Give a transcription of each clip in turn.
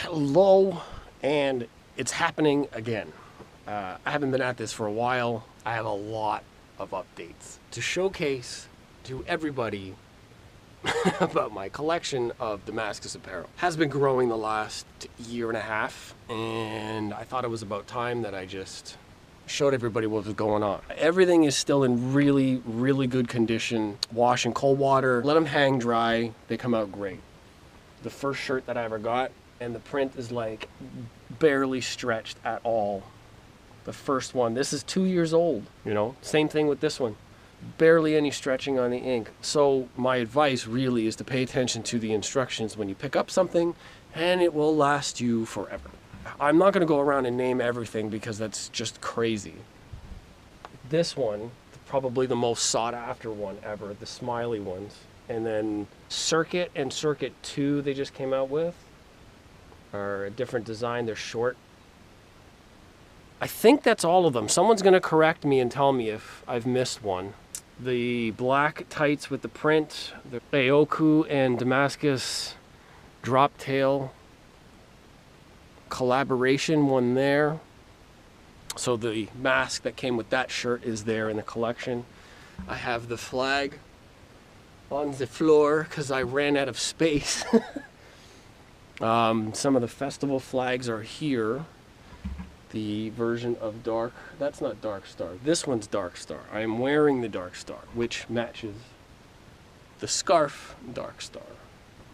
Hello, and it's happening again. I haven't been at this for a while. I have a lot of updates to showcase to everybody about my collection of Damascus Apparel. Has been growing the last year and a half, and I thought it was about time that I just showed everybody what was going on. Everything is still in really, really good condition. Wash in cold water, let them hang dry, they come out great. The first shirt that I ever got, and the print is like barely stretched at all. The first one, this is 2 years old, you know, same thing with this one. Barely any stretching on the ink. So my advice really is to pay attention to the instructions when you pick up something, and it will last you forever. I'm not gonna go around and name everything because that's just crazy. This one, probably the most sought after one ever, the smiley ones. And then Circuit and Circuit 2 they just came out with are a different design, they're short. I think that's all of them. Someone's gonna correct me and tell me if I've missed one. The black tights with the print, the Aoku and Damascus drop tail collaboration one there. So the mask that came with that shirt is there in the collection. I have the flag on the floor because I ran out of space. Some of the festival flags are here. The version of Dark, that's not Dark Star, this one's Dark Star. I am wearing the Dark Star, which matches the scarf Dark Star.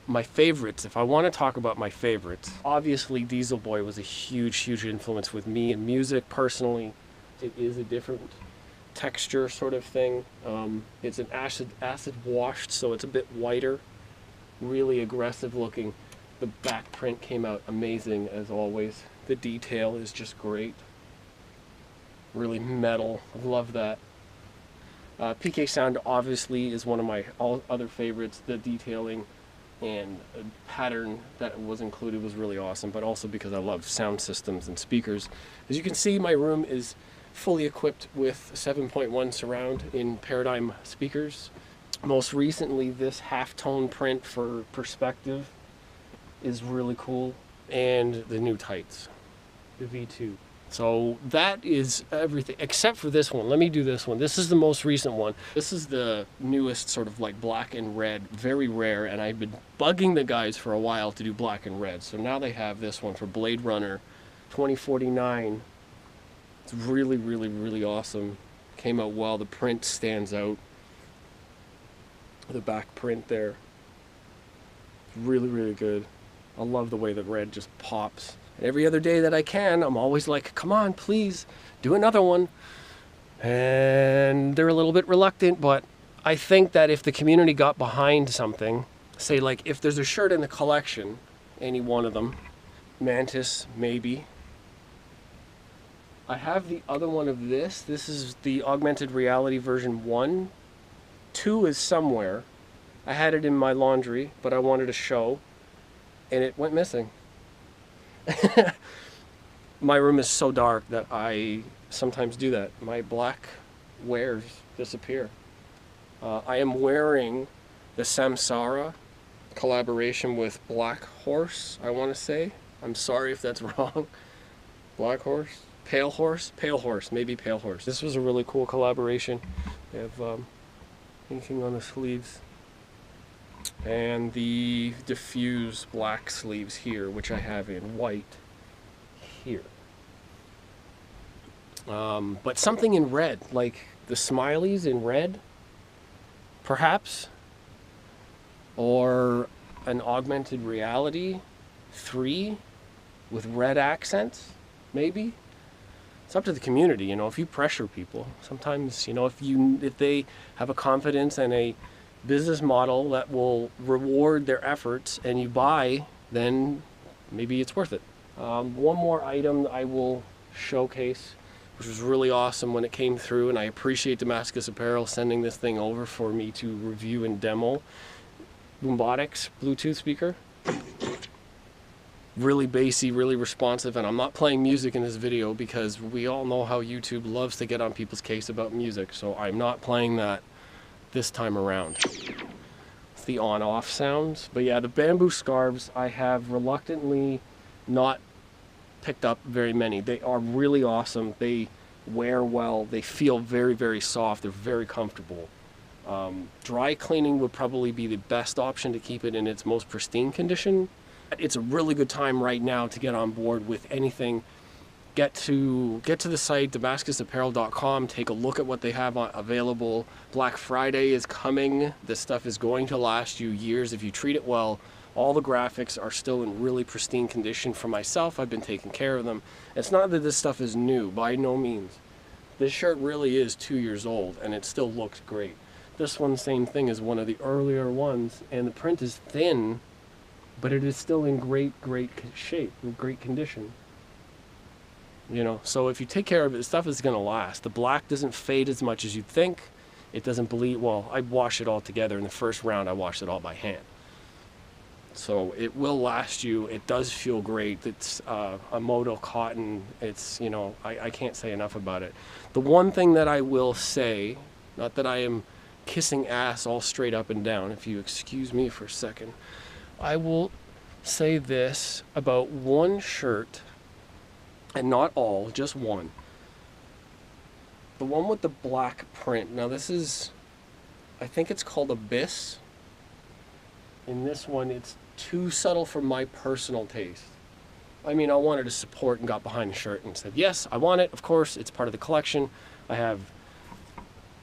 My favorites, if I want to talk about my favorites, obviously Diesel Boy was a huge influence with me in music personally. It is a different texture sort of thing. It's an acid washed, so it's a bit whiter, really aggressive looking. The back print came out amazing as always. The detail is just great. Really metal, I love that. PK Sound obviously is one of my other favorites. The detailing and pattern that was included was really awesome, but also because I love sound systems and speakers. As you can see, my room is fully equipped with 7.1 surround in Paradigm speakers. Most recently, this half-tone print for Perspective is really cool, and the new tights, the V2. So that is everything except for this one. Let me do this one. This is the most recent one. This is the newest sort of like black and red, very rare, and I've been bugging the guys for a while to do black and red. So now they have this one for Blade Runner 2049. It's really awesome. Came out well. The print stands out. The back print there. Really good. I love the way the red just pops. And every other day that I can, I'm always like, come on, please, do another one. And they're a little bit reluctant, but I think that if the community got behind something, say like if there's a shirt in the collection, any one of them, Mantis, maybe. I have the other one of this. This is the augmented reality version 1. 2 is somewhere. I had it in my laundry, but I wanted to show, and it went missing. My room is so dark that I sometimes do that. My black wares disappear. I am wearing the Samsara collaboration with Black Horse, I want to say. I'm sorry if that's wrong. Black Horse? Pale Horse? Pale Horse, maybe Pale Horse. This was a really cool collaboration. They have inking on the sleeves. And the diffuse black sleeves here, which I have in white here. But something in red, like the smileys in red, perhaps, or an augmented reality 3 with red accents, maybe. It's up to the community, you know, if you pressure people. Sometimes, you know, if they have a confidence and a business model that will reward their efforts and you buy, then maybe it's worth it. One more item I will showcase, which was really awesome when it came through, and I appreciate Damascus Apparel sending this thing over for me to review and demo. Boombotics Bluetooth speaker. Really bassy, really responsive, and I'm not playing music in this video because we all know how YouTube loves to get on people's case about music, so I'm not playing that this time around. It's the on-off sounds. But yeah, the bamboo scarves I have reluctantly not picked up very many. They are really awesome. They wear well. They feel very, very soft. They're very comfortable. Dry cleaning would probably be the best option to keep it in its most pristine condition. It's a really good time right now to get on board with anything. Get to the site, DamascusApparel.com. Take a look at what they have available. Black Friday is coming. This stuff is going to last you years if you treat it well. All the graphics are still in really pristine condition. For myself, I've been taking care of them. It's not that this stuff is new, by no means. This shirt really is 2 years old, and it still looks great. This one, same thing, is one of the earlier ones, and the print is thin, but it is still in great shape, in great condition. You know, so if you take care of it, the stuff is going to last. The black doesn't fade as much as you'd think. It doesn't bleed. Well, I wash it all together. In the first round, I washed it all by hand. So it will last you. It does feel great. It's a Moto cotton. It's, you know, I can't say enough about it. The one thing that I will say, not that I am kissing ass all straight up and down, if you excuse me for a second, I will say this about one shirt, and not all, just one. The one with the black print. Now this is, I think it's called Abyss. In this one, it's too subtle for my personal taste. I mean, I wanted to support and got behind the shirt and said, yes, I want it. Of course, it's part of the collection. I have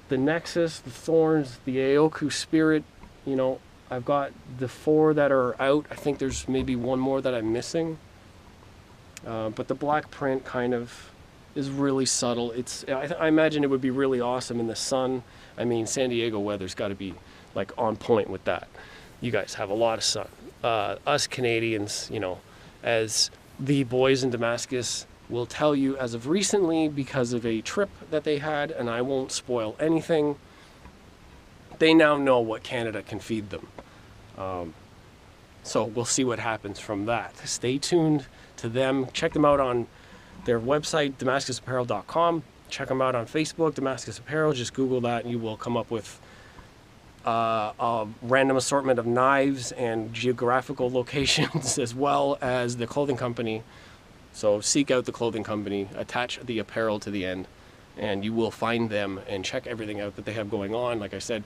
the Nexus, the Thorns, the Aoku Spirit. You know, I've got the 4 that are out. I think there's maybe one more that I'm missing. But the black print kind of is really subtle. I imagine it would be really awesome in the sun. I mean, San Diego weather's got to be like on point with that. You guys have a lot of sun. Us Canadians, you know, as the boys in Damascus will tell you as of recently, because of a trip that they had, and I won't spoil anything, they now know what Canada can feed them. So we'll see what happens from that. Stay tuned to them. Check them out on their website, DamascusApparel.com. Check them out on Facebook, Damascus Apparel. Just Google that and you will come up with a random assortment of knives and geographical locations, as well as the clothing company. So seek out the clothing company, attach the apparel to the end, and you will find them and check everything out that they have going on. Like I said,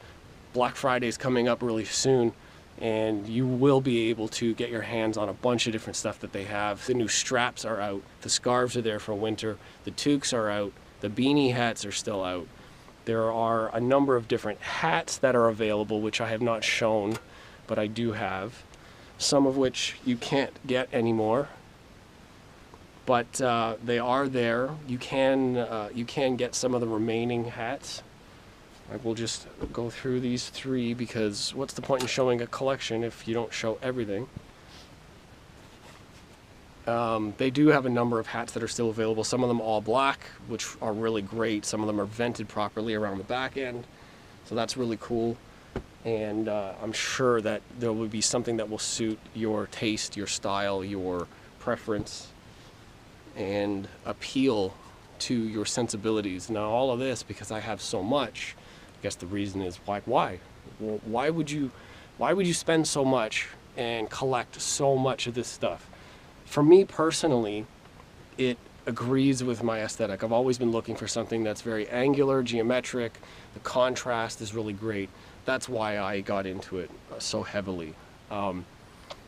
Black Friday is coming up really soon, and you will be able to get your hands on a bunch of different stuff that they have. The new straps are out, the scarves are there for winter, the toques are out, the beanie hats are still out. There are a number of different hats that are available, which I have not shown, but I do have. Some of which you can't get anymore, but they are there. You can get some of the remaining hats. I will just go through these 3 because what's the point in showing a collection if you don't show everything? They do have a number of hats that are still available. Some of them all black, which are really great. Some of them are vented properly around the back end, so that's really cool. And I'm sure that there will be something that will suit your taste, your style, your preference, and appeal to your sensibilities. Now all of this, because I have so much, I guess the reason is why? Well, why would you spend so much and collect so much of this stuff? For me personally, it agrees with my aesthetic. I've always been looking for something that's very angular, geometric. The contrast is really great. That's why I got into it so heavily.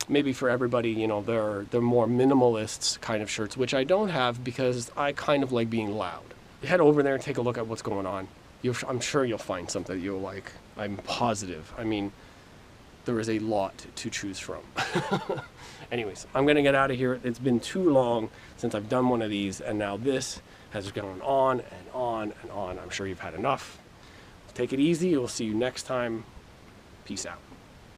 Maybe for everybody, you know, they're more minimalist kind of shirts, which I don't have because I kind of like being loud. Head over there and take a look at what's going on. I'm sure you'll find something that you'll like. I'm positive. I mean, there is a lot to choose from. Anyways, I'm gonna get out of here. It's been too long since I've done one of these, and now this has gone on and on and on. I'm sure you've had enough. Take it easy. We'll see you next time. Peace out.